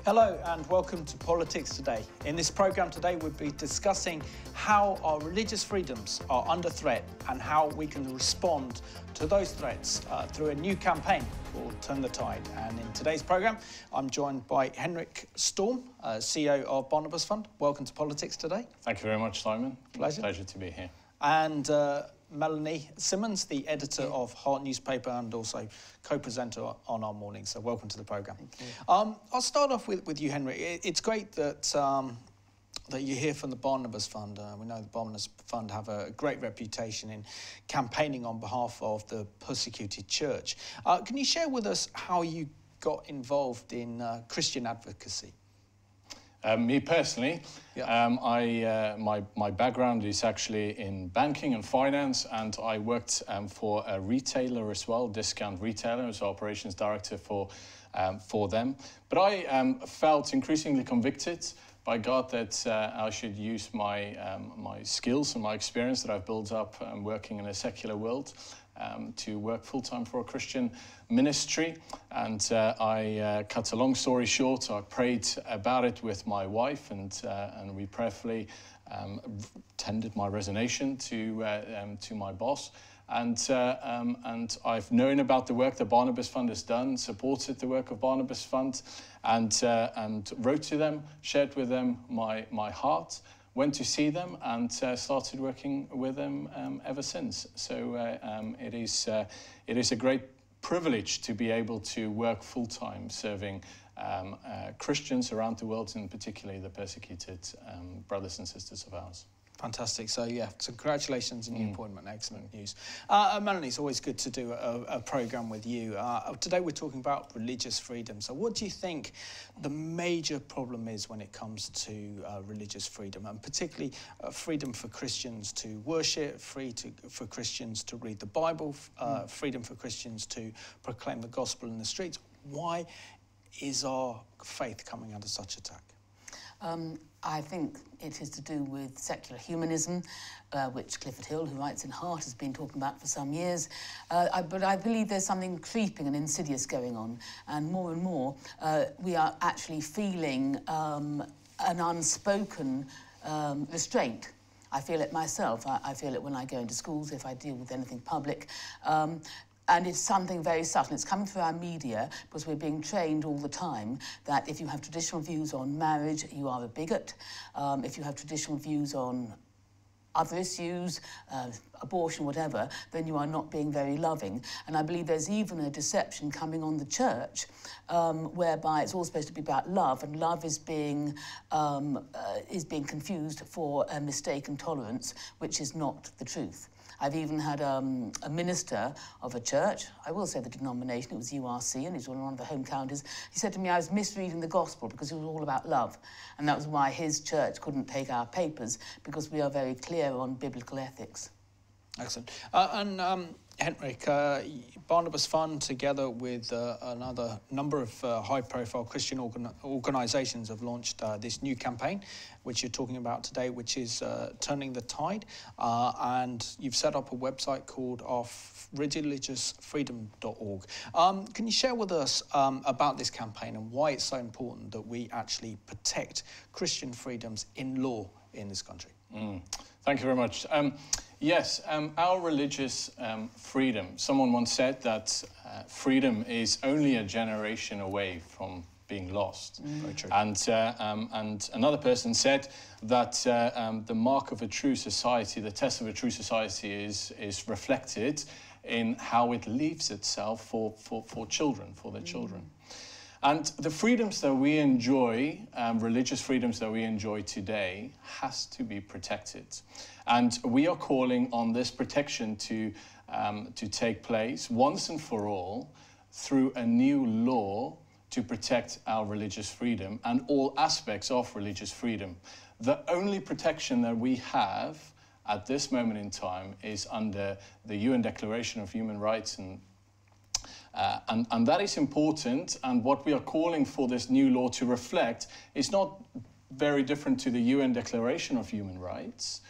Hello and welcome to Politics Today. In this programme today we'll be discussing how our religious freedoms are under threat and how we can respond to those threats through a new campaign called Turn the Tide. And in today's programme I'm joined by Hendrick, CEO of Barnabas Fund. Welcome to Politics Today. Thank you very much, Simon. Pleasure. Pleasure to be here. And Melanie, Symons, the editor of Heart newspaper and also co-presenter on our morning. So welcome to the programme. I'll start off with you, Hendrick. It's great that that you hear from the Barnabas Fund. We know the Barnabas Fund have a great reputation in campaigning on behalf of the persecuted church. Can you share with us how you got involved in Christian advocacy? Me personally, yeah. My background is actually in banking and finance, and I worked for a retailer as well, discount retailer, as operations director for them. But I felt increasingly convicted by God that I should use my skills and my experience that I've built up working in a secular world to work full-time for a Christian ministry. And I cut a long story short, I prayed about it with my wife, and we prayerfully tendered my resignation to my boss. And I've known about the work that Barnabas Fund has done, supported the work of Barnabas Fund, and wrote to them, shared with them my heart, went to see them, and started working with them ever since. So it is a great privilege to be able to work full-time serving Christians around the world, and particularly the persecuted brothers and sisters of ours. Fantastic. So, yeah, so congratulations on your appointment. Excellent news. Melanie, it's always good to do a programme with you. Today we're talking about religious freedom. So what do you think the major problem is when it comes to religious freedom, and particularly freedom for Christians to worship, for Christians to read the Bible, freedom for Christians to proclaim the gospel in the streets? Why is our faith coming under such attack? I think it is to do with secular humanism, which Clifford Hill, who writes in Heart, has been talking about for some years. But I believe there's something creeping and insidious going on. And more, we are actually feeling an unspoken restraint. I feel it myself. I feel it when I go into schools, if I deal with anything public. And it's something very subtle. It's coming through our media because we're being trained all the time that if you have traditional views on marriage, you are a bigot. If you have traditional views on other issues, abortion, whatever, then you are not being very loving. And I believe there's even a deception coming on the church whereby it's all supposed to be about love, and love is being confused for a mistaken tolerance, which is not the truth. I've even had a minister of a church, I will say the denomination, it was URC, and he's one of the home counties. He said to me I was misreading the gospel because it was all about love. And that was why his church couldn't take our papers, because we are very clear on biblical ethics. Excellent. Hendrick, Barnabas Fund, together with another number of high-profile Christian organisations, have launched this new campaign, which you're talking about today, which is Turning the Tide. And you've set up a website called religiousfreedom.org. Can you share with us about this campaign and why it's so important that we actually protect Christian freedoms in law in this country? Thank you very much. Yes, our religious freedom. Someone once said that freedom is only a generation away from being lost. Very true. And another person said that the mark of a true society, the test of a true society, is reflected in how it leaves itself for children, for their children. And the freedoms that we enjoy, religious freedoms that we enjoy today, has to be protected. And we are calling on this protection to take place once and for all through a new law to protect our religious freedom and all aspects of religious freedom. The only protection that we have at this moment in time is under the UN Declaration of Human Rights, and that is important. And what we are calling for this new law to reflect is not very different to the UN Declaration of Human Rights,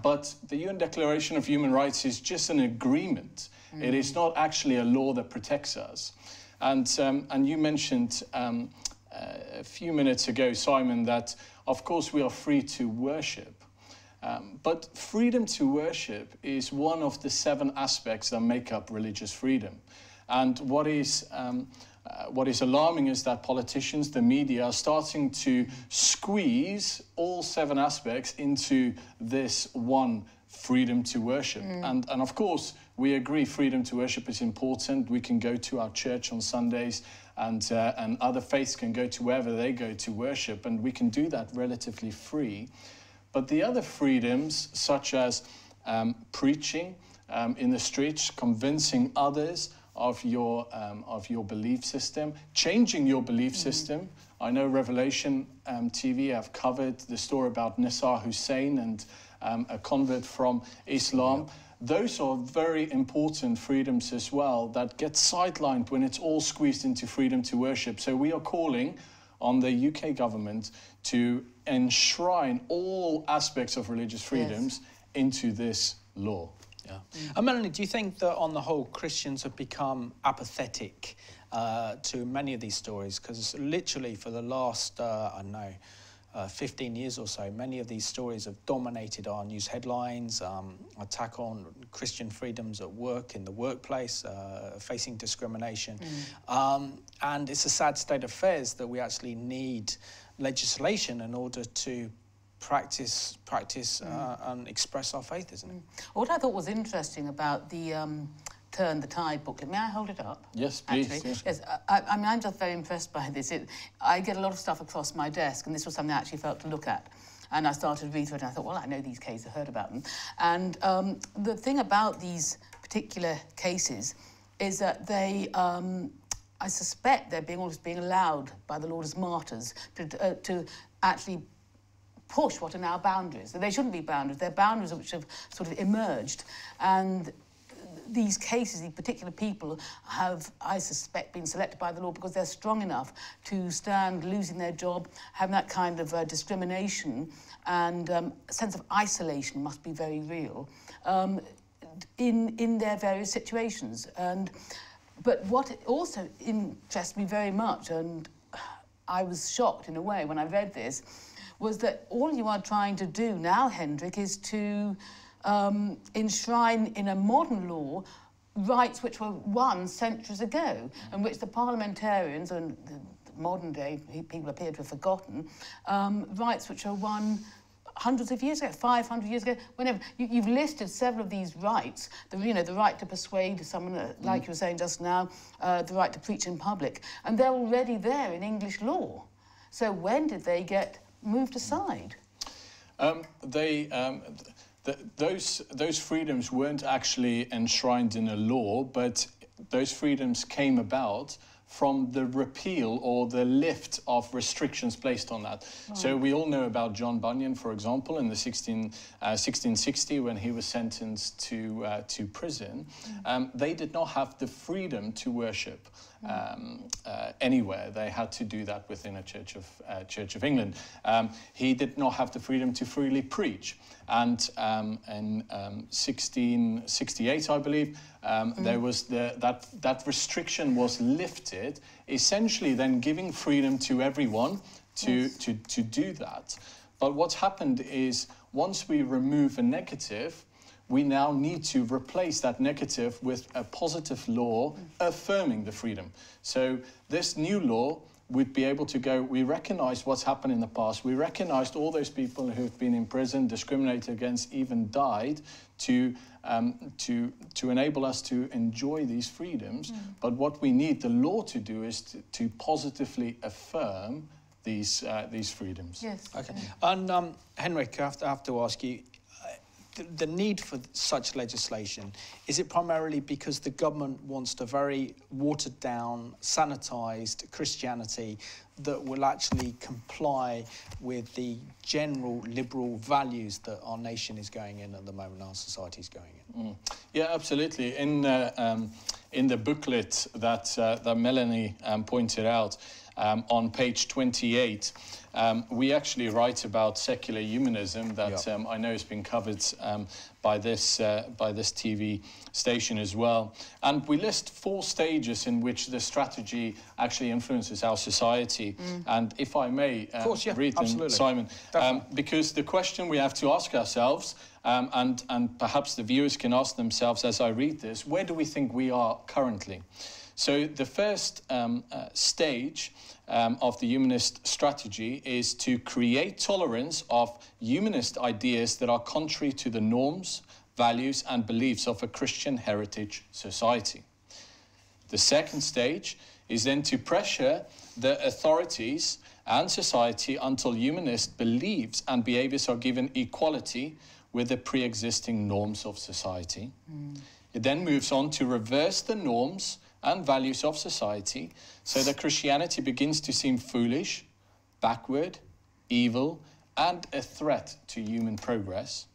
but the UN Declaration of Human Rights is just an agreement. It is not actually a law that protects us. And you mentioned a few minutes ago, Simon, that of course we are free to worship. But freedom to worship is one of the 7 aspects that make up religious freedom. And what is alarming is that politicians, the media, are starting to squeeze all 7 aspects into this one freedom to worship. And of course, we agree freedom to worship is important. We can go to our church on Sundays, and other faiths can go to wherever they go to worship, and we can do that relatively free. But the other freedoms, such as preaching in the streets, convincing others of your belief system, changing your belief system. I know Revelation TV have covered the story about Nisar Hussein and a convert from Islam. Yeah. Those are very important freedoms as well that get sidelined when it's all squeezed into freedom to worship. So we are calling on the UK government to enshrine all aspects of religious freedoms into this law. Yeah. And Melanie, do you think that on the whole Christians have become apathetic to many of these stories? Because literally for the last, 15 years or so, many of these stories have dominated our news headlines, attack on Christian freedoms at work, in the workplace, facing discrimination. And it's a sad state of affairs that we actually need legislation in order to practice and express our faith, isn't it? What I thought was interesting about the Turn the Tide booklet. May I hold it up? Yes, please. Yes. I mean, I'm just very impressed by this. I get a lot of stuff across my desk, and this was something I actually felt to look at. And I started reading it, and I thought, well, I know these cases, I've heard about them. And the thing about these particular cases is that they, I suspect they're almost being allowed by the Lord as martyrs to actually push what are now boundaries. They shouldn't be boundaries. They're boundaries which have sort of emerged. And these cases, these particular people have, I suspect, been selected by the Lord because they're strong enough to stand losing their job, having that kind of discrimination, and a sense of isolation must be very real in their various situations. But what also interests me very much, and I was shocked in a way when I read this, was that all you are trying to do now, Hendrick, is to enshrine in a modern law rights which were won centuries ago, and which the parliamentarians and the modern day people appear to have forgotten, rights which are won hundreds of years ago, 500 years ago, whenever. You've listed several of these rights, the right to persuade someone, like you were saying just now, the right to preach in public, and they're already there in English law. So when did they get moved aside? Those freedoms weren't actually enshrined in a law, but those freedoms came about from the repeal or the lift of restrictions placed on that. Right. So we all know about John Bunyan, for example, in the 1660 when he was sentenced to prison. They did not have the freedom to worship anywhere. They had to do that within a Church of England. He did not have the freedom to freely preach. And in 1668, I believe, there was that restriction was lifted, essentially then giving freedom to everyone to do that. But what's happened is once we remove a negative, we now need to replace that negative with a positive law affirming the freedom. So this new law would be able to go, we recognise what's happened in the past, we recognised all those people who've been in prison, discriminated against, even died, to enable us to enjoy these freedoms. But what we need the law to do is to positively affirm these freedoms. Yes. Okay. And Hendrick, I have to ask you, the need for such legislation, is it primarily because the government wants a very watered down, sanitised Christianity that will actually comply with the general liberal values that our nation is going in at the moment, our society is going in? Yeah, absolutely. In the booklet that Melanie pointed out, on page 28, we actually write about secular humanism that I know has been covered by this TV station as well. And we list 4 stages in which the strategy actually influences our society. And if I may read them, Simon, because the question we have to ask ourselves, and perhaps the viewers can ask themselves as I read this, where do we think we are currently? So the first stage of the humanist strategy is to create tolerance of humanist ideas that are contrary to the norms, values and beliefs of a Christian heritage society. The second stage is then to pressure the authorities and society until humanist beliefs and behaviors are given equality with the pre-existing norms of society. It then moves on to reverse the norms and values of society so that Christianity begins to seem foolish, backward, evil, and a threat to human progress.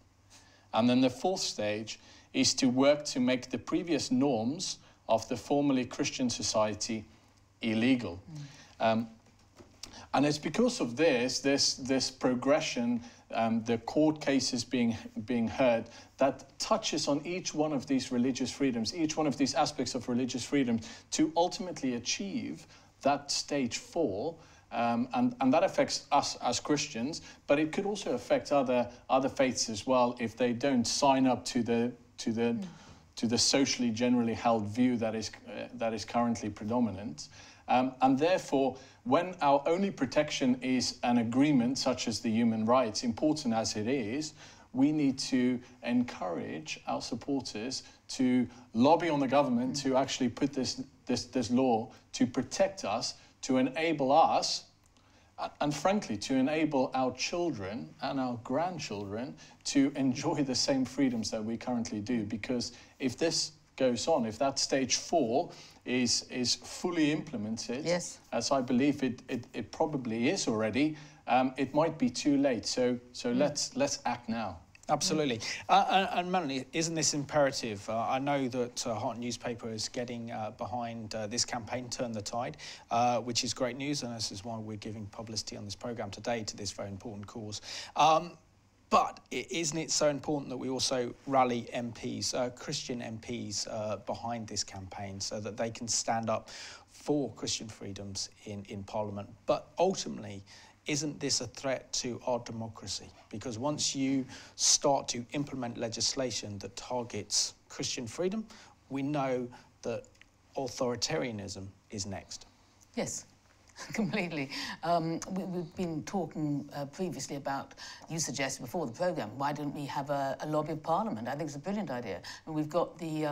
And then the fourth stage is to work to make the previous norms of the formerly Christian society illegal. And it's because of this progression, the court cases being heard, that touches on each one of these religious freedoms, each one of these aspects of religious freedom, to ultimately achieve that stage 4. And that affects us as Christians, but it could also affect other faiths as well if they don't sign up to the socially generally held view that is currently predominant. And therefore, when our only protection is an agreement such as the human rights, important as it is, we need to encourage our supporters to lobby on the government to actually put this law to protect us, to enable us, and frankly, to enable our children and our grandchildren to enjoy the same freedoms that we currently do. Because if this goes on, if that stage 4 is fully implemented, as I believe it probably is already, it might be too late. So let's act now. Absolutely. And Melanie, isn't this imperative? I know that Heart newspaper is getting behind this campaign, Turn the Tide, which is great news, and this is why we're giving publicity on this programme today to this very important cause. But isn't it so important that we also rally MPs, Christian MPs, behind this campaign so that they can stand up for Christian freedoms in Parliament? But ultimately, isn't this a threat to our democracy? Because once you start to implement legislation that targets Christian freedom, we know that authoritarianism is next. Yes. Completely. We've been talking previously about, you suggested before the programme, why don't we have a lobby of Parliament? I think it's a brilliant idea. And we've got the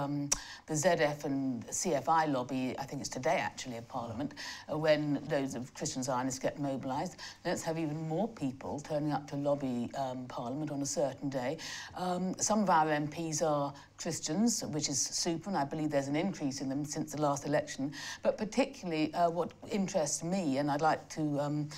ZF and CFI lobby, I think it's today actually, of Parliament, when loads of Christian Zionists get mobilised. Let's have even more people turning up to lobby Parliament on a certain day. Some of our MPs are Christians, which is super, and I believe there's an increase in them since the last election. But particularly what interests me, and I'd like to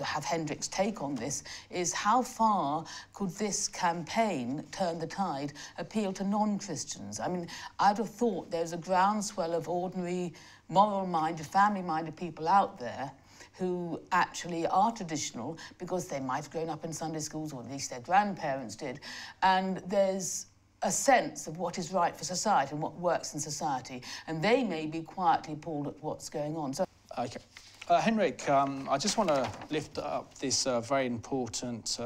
have Hendrick's take on this, is how far could this campaign, Turn the Tide, appeal to non-Christians? I mean, I'd have thought there's a groundswell of ordinary, moral-minded, family-minded people out there who actually are traditional because they might have grown up in Sunday schools, or at least their grandparents did, and there's a sense of what is right for society and what works in society, and they may be quietly appalled at what's going on. So, okay. Hendrick, I just want to lift up this very important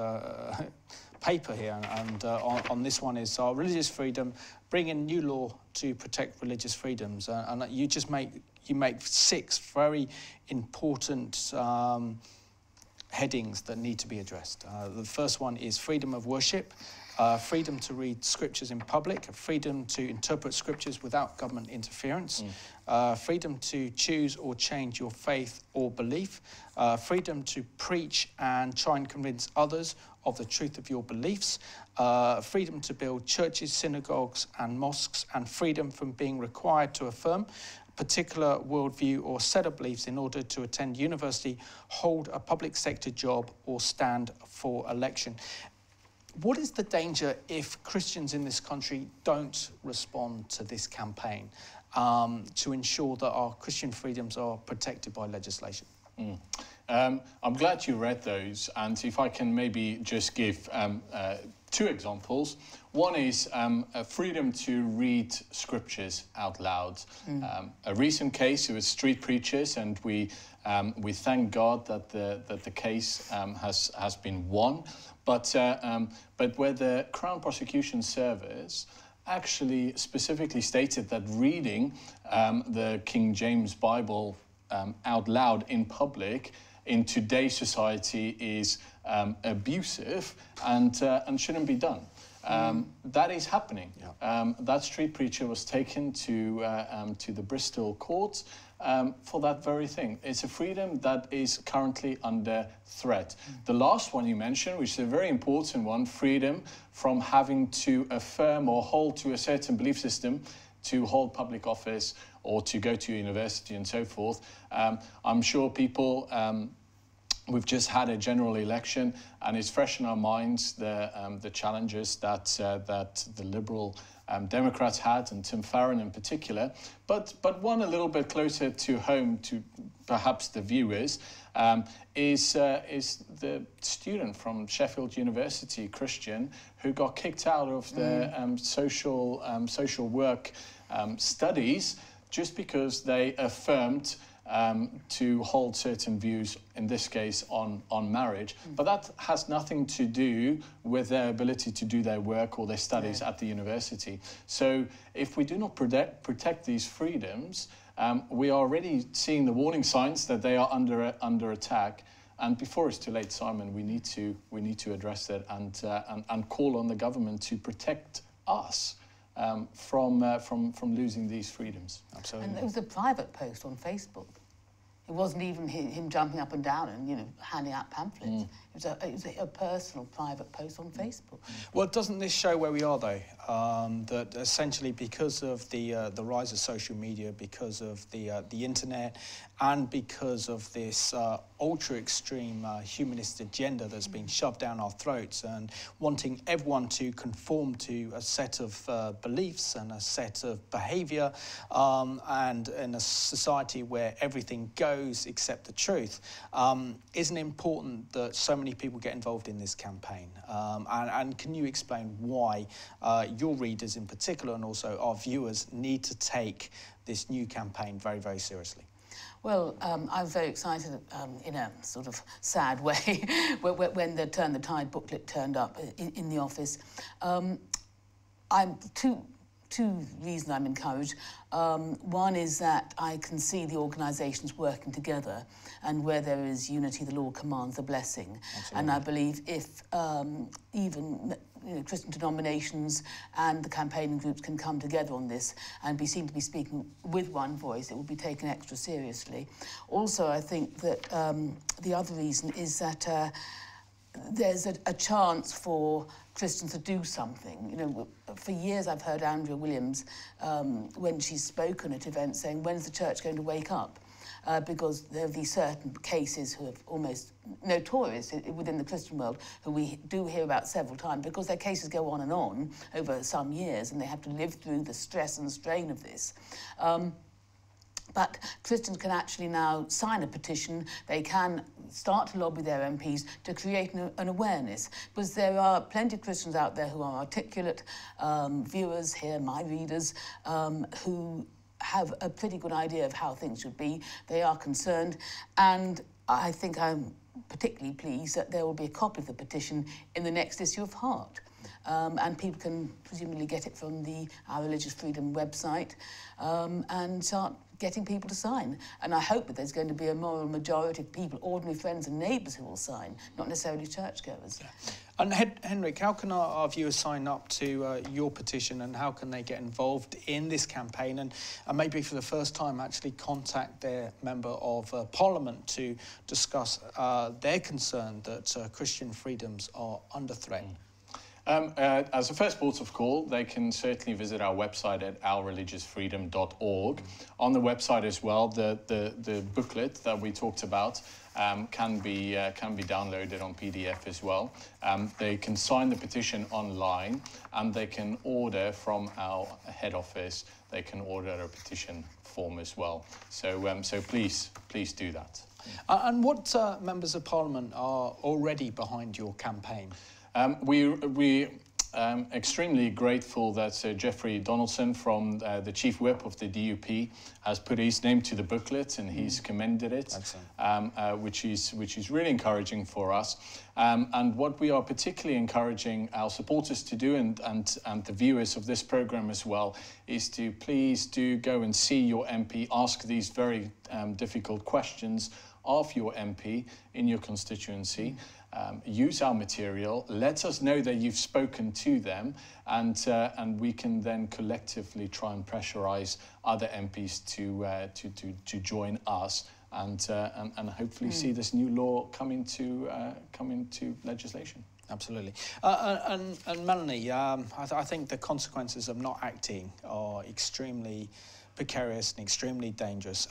paper here, and on this one is our religious freedom, bringing new law to protect religious freedoms, and you make 6 very important headings that need to be addressed. The first one is freedom of worship, freedom to read scriptures in public, freedom to interpret scriptures without government interference, freedom to choose or change your faith or belief, freedom to preach and try and convince others of the truth of your beliefs, freedom to build churches, synagogues and mosques, and freedom from being required to affirm particular worldview or set of beliefs in order to attend university, hold a public sector job or stand for election. What is the danger if Christians in this country don't respond to this campaign to ensure that our Christian freedoms are protected by legislation? I'm glad you read those, and if I can maybe just give two examples. One is a freedom to read scriptures out loud. A recent case, it was street preachers, and we thank God that the case has been won. But where the Crown Prosecution Service actually specifically stated that reading the King James Bible out loud in public in today's society is abusive and shouldn't be done. That is happening. Yeah. That street preacher was taken to the Bristol courts for that very thing. It's a freedom that is currently under threat. The last one you mentioned, which is a very important one, freedom from having to affirm or hold to a certain belief system, to hold public office or to go to university and so forth. I'm sure people, we've just had a general election, and it's fresh in our minds the challenges that the Liberal Democrats had, and Tim Farron in particular. But one a little bit closer to home to perhaps the viewers is the student from Sheffield University, Christian, who got kicked out of the social work studies just because they affirmed to hold certain views, in this case on marriage. But that has nothing to do with their ability to do their work or their studies at the university. So if we do not protect these freedoms, we are already seeing the warning signs that they are under attack. And before it's too late, Simon, we need to address that and call on the government to protect us from losing these freedoms. Absolutely. And it was a private post on Facebook. It wasn't even him jumping up and down and handing out pamphlets. It was a personal, private post on Facebook. Well, doesn't this show where we are, though? That essentially, because of the rise of social media, because of the internet, and because of this ultra-extreme humanist agenda that's been shoved down our throats, and wanting everyone to conform to a set of beliefs and a set of behaviour, and in a society where everything goes except the truth, isn't important that so many people get involved in this campaign. And can you explain why your readers in particular, and also our viewers, need to take this new campaign very, very seriously? Well, I was very excited in a sort of sad way when the Turn the Tide booklet turned up in the office. I'm two reasons I'm encouraged. One is that I can see the organisations working together, and where there is unity, the Lord commands a blessing. Absolutely. And I believe if even Christian denominations and the campaigning groups can come together on this and be seen to be speaking with one voice, it will be taken extra seriously. Also, I think that the other reason is that there's a chance for Christians to do something. For years I've heard Andrea Williams, when she's spoken at events, saying, when's the church going to wake up? Because there are these certain cases who are almost notorious within the Christian world, who we do hear about several times, because their cases go on and on over some years, and they have to live through the stress and strain of this. But Christians can actually now sign a petition. They can start to lobby their MPs to create an awareness, because there are plenty of Christians out there who are articulate, viewers here, my readers, who have a pretty good idea of how things should be. They are concerned, and I think I'm particularly pleased that there will be a copy of the petition in the next issue of Heart. And people can presumably get it from our Religious Freedom website, and start getting people to sign. And I hope that there's going to be a moral majority of people, ordinary friends and neighbours, who will sign, not necessarily churchgoers. Yeah. And Hendrick, how can our viewers sign up to your petition, and how can they get involved in this campaign, and maybe for the first time actually contact their member of Parliament to discuss their concern that Christian freedoms are under threat? As a first port of call, they can certainly visit our website at ourreligiousfreedom.org. On the website as well, the booklet that we talked about can be downloaded on PDF as well. They can sign the petition online, and they can order from our head office. They can order a petition form as well. So please do that. And what members of Parliament are already behind your campaign? We extremely grateful that Geoffrey Donaldson, from the Chief Whip of the DUP, has put his name to the booklet and he's commended it, which is really encouraging for us. And what we are particularly encouraging our supporters to do, and the viewers of this programme as well, is to please do go and see your MP, ask these very difficult questions of your MP in your constituency. Use our material, let us know that you've spoken to them, and we can then collectively try and pressurise other MPs to join us and hopefully see this new law come into legislation. Absolutely. And Melanie, I think the consequences of not acting are extremely precarious and extremely dangerous.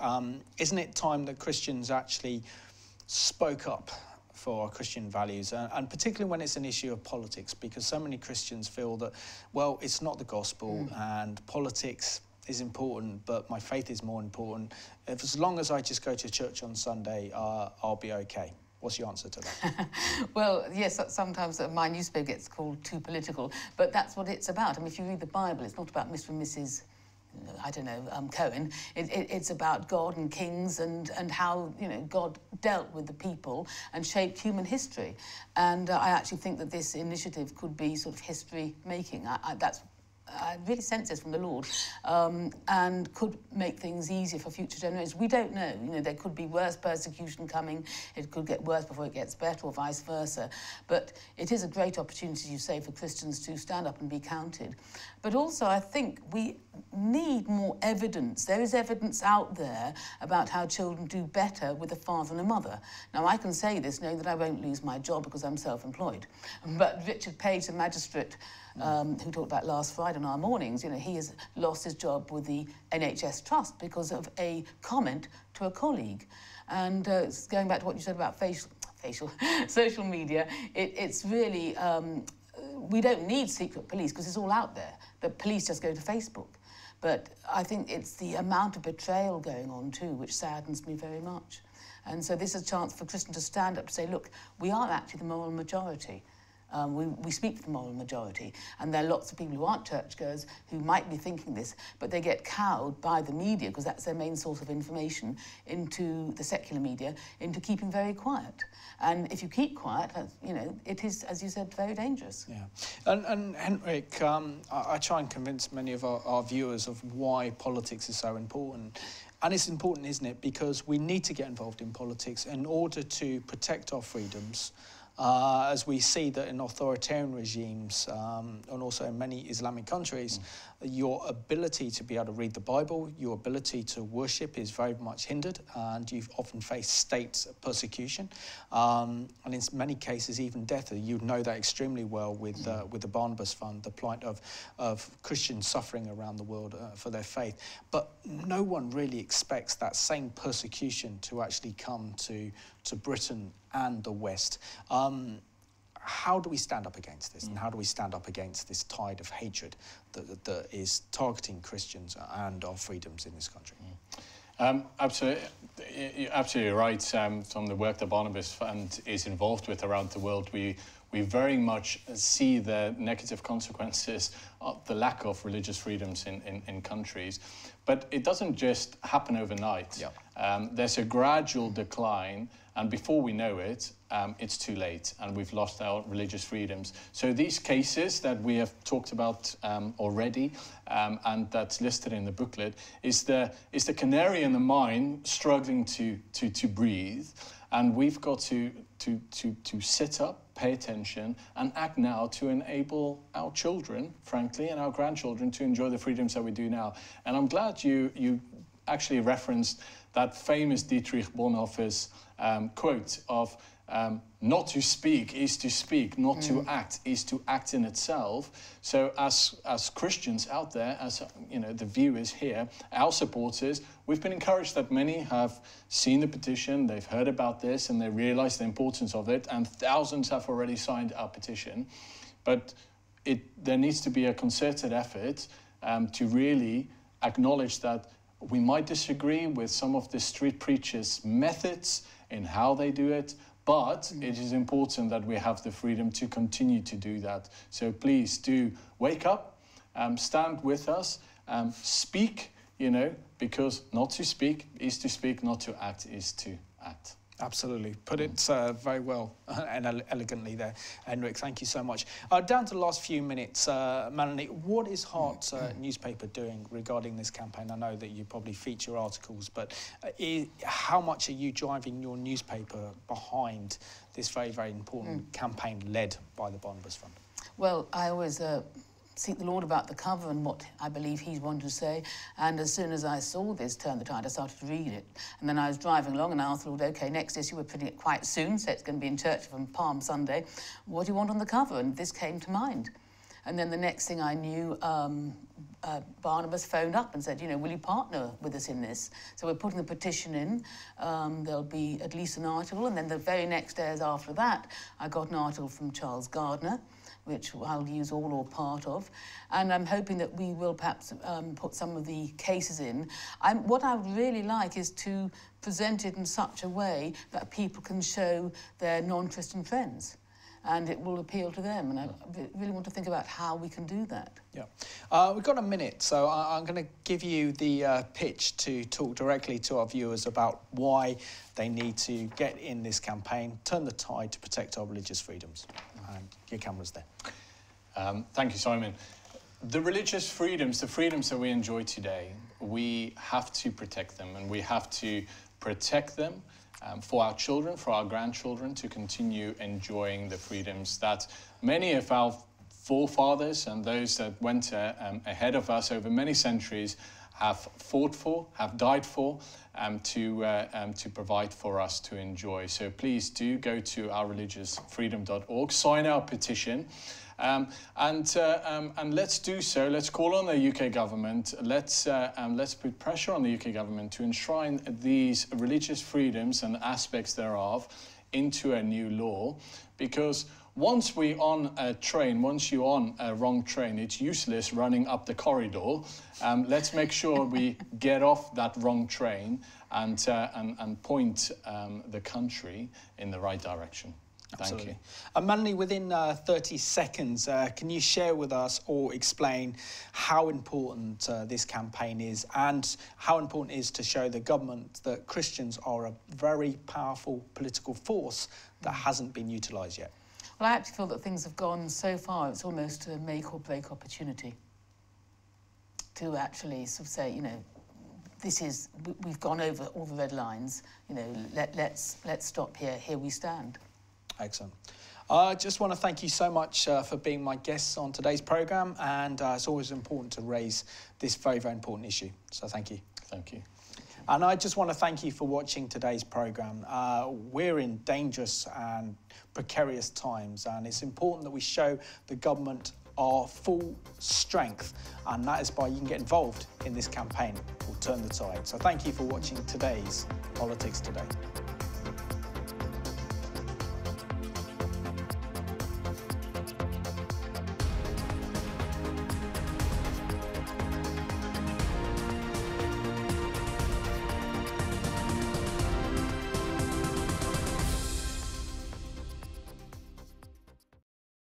Isn't it time that Christians actually spoke up for our Christian values, and particularly when it's an issue of politics, because so many Christians feel that, well, it's not the gospel and politics is important, but my faith is more important. As long as I just go to church on Sunday, I'll be okay. What's your answer to that? Well, yes, sometimes my newspaper gets called too political, but that's what it's about. I mean, if you read the Bible, it's not about Mr. and Mrs. I don't know, Cohen. It's about God and kings and how, you know, God dealt with the people and shaped human history. And I actually think that this initiative could be sort of history-making. I really sense this from the Lord, and could make things easier for future generations. We don't know. You know, there could be worse persecution coming. It could get worse before it gets better, or vice versa. But it is a great opportunity, you say, for Christians to stand up and be counted. But also, I think we need more evidence. There is evidence out there about how children do better with a father and a mother. Now, I can say this knowing that I won't lose my job because I'm self-employed. But Richard Page, the magistrate, who talked about last Friday on our mornings, you know, he has lost his job with the NHS Trust because of a comment to a colleague. And going back to what you said about social media, it's really, we don't need secret police because it's all out there. The police just go to Facebook. But I think it's the amount of betrayal going on too, which saddens me very much. And so this is a chance for Christians to stand up to say, look, we are actually the moral majority. We speak for the moral majority, and there are lots of people who aren't churchgoers who might be thinking this, but they get cowed by the media, because that's their main source of information, into the secular media, into keeping very quiet. And if you keep quiet, you know, it is, as you said, very dangerous. Yeah. And Hendrick, I try and convince many of our viewers of why politics is so important. And it's important, isn't it? Because we need to get involved in politics in order to protect our freedoms, as we see that in authoritarian regimes and also in many Islamic countries, your ability to be able to read the Bible, your ability to worship is very much hindered, and you've often faced state persecution, and in many cases even death. You know that extremely well with the Barnabas Fund, the plight of Christians suffering around the world for their faith. But no one really expects that same persecution to actually come to Britain and the West. How do we stand up against this, and how do we stand up against this tide of hatred that is targeting Christians and our freedoms in this country? Absolutely, you're absolutely right. From the work that Barnabas Fund is involved with around the world, we very much see the negative consequences of the lack of religious freedoms in countries. But it doesn't just happen overnight. Yep. There's a gradual decline, and before we know it, it's too late, and we've lost our religious freedoms. So these cases that we have talked about already, and that's listed in the booklet, is the canary in the mine struggling to breathe, and we've got to sit up, pay attention, and act now to enable our children, frankly, and our grandchildren to enjoy the freedoms that we do now. And I'm glad you actually referenced that famous Dietrich Bonhoeffer's quote of not to speak is to speak, not to act is to act in itself. So as Christians out there, as you know, the viewers here, our supporters, we've been encouraged that many have seen the petition, they've heard about this, and they realise the importance of it, and thousands have already signed our petition. But there needs to be a concerted effort to really acknowledge that We might disagree with some of the street preachers' methods in how they do it, but it is important that we have the freedom to continue to do that. So please do wake up, stand with us, speak, because not to speak is to speak, not to act is to act. Absolutely. Put it very well and elegantly there. Hendrick, thank you so much. Down to the last few minutes, Melanie, what is Heart's newspaper doing regarding this campaign? I know that you probably feature articles, but how much are you driving your newspaper behind this very, very important campaign led by the Barnabas Fund? Well, I always seek the Lord about the cover and what I believe He's wanted to say. And as soon as I saw this, Turn the Tide, I started to read it. And then I was driving along and I asked the Lord, OK, next issue, we're printing it quite soon, so it's going to be in church from Palm Sunday. What do you want on the cover? And this came to mind. And then the next thing I knew, Barnabas phoned up and said, will you partner with us in this? So we're putting the petition in. There'll be at least an article. And then the very next days after that, I got an article from Charles Gardner, which I'll use all or part of. And I'm hoping that we will perhaps put some of the cases in. What I would really like is to present it in such a way that people can show their non-Christian friends, and it will appeal to them. And I really want to think about how we can do that. Yeah. We've got a minute, so I'm going to give you the pitch to talk directly to our viewers about why they need to get in this campaign, Turn the Tide to protect our religious freedoms. And your camera's there. Thank you, Simon. The religious freedoms, the freedoms that we enjoy today, we have to protect them, and we have to protect them for our children, for our grandchildren, to continue enjoying the freedoms that many of our forefathers and those that went ahead of us over many centuries have fought for, have died for, to provide for us to enjoy. So please do go to ourreligiousfreedom.org, sign our petition, and let's do so. Let's call on the UK government. Let's put pressure on the UK government to enshrine these religious freedoms and aspects thereof into a new law, because once we're on a train, once you're on a wrong train, it's useless running up the corridor. Let's make sure we get off that wrong train and point the country in the right direction. Thank you. Melanie, within 30 seconds, can you share with us or explain how important this campaign is, and how important it is to show the government that Christians are a very powerful political force that hasn't been utilised yet? Well, I actually feel that things have gone so far, it's almost a make or break opportunity to actually sort of say, we've gone over all the red lines, let's stop here, here we stand. Excellent. I just want to thank you so much for being my guests on today's programme, and it's always important to raise this very, very important issue. So thank you. Thank you. And I just want to thank you for watching today's programme. We're in dangerous and precarious times, and it's important that we show the government our full strength, and that is by you can get involved in this campaign called Turn the Tide. So thank you for watching today's Politics Today.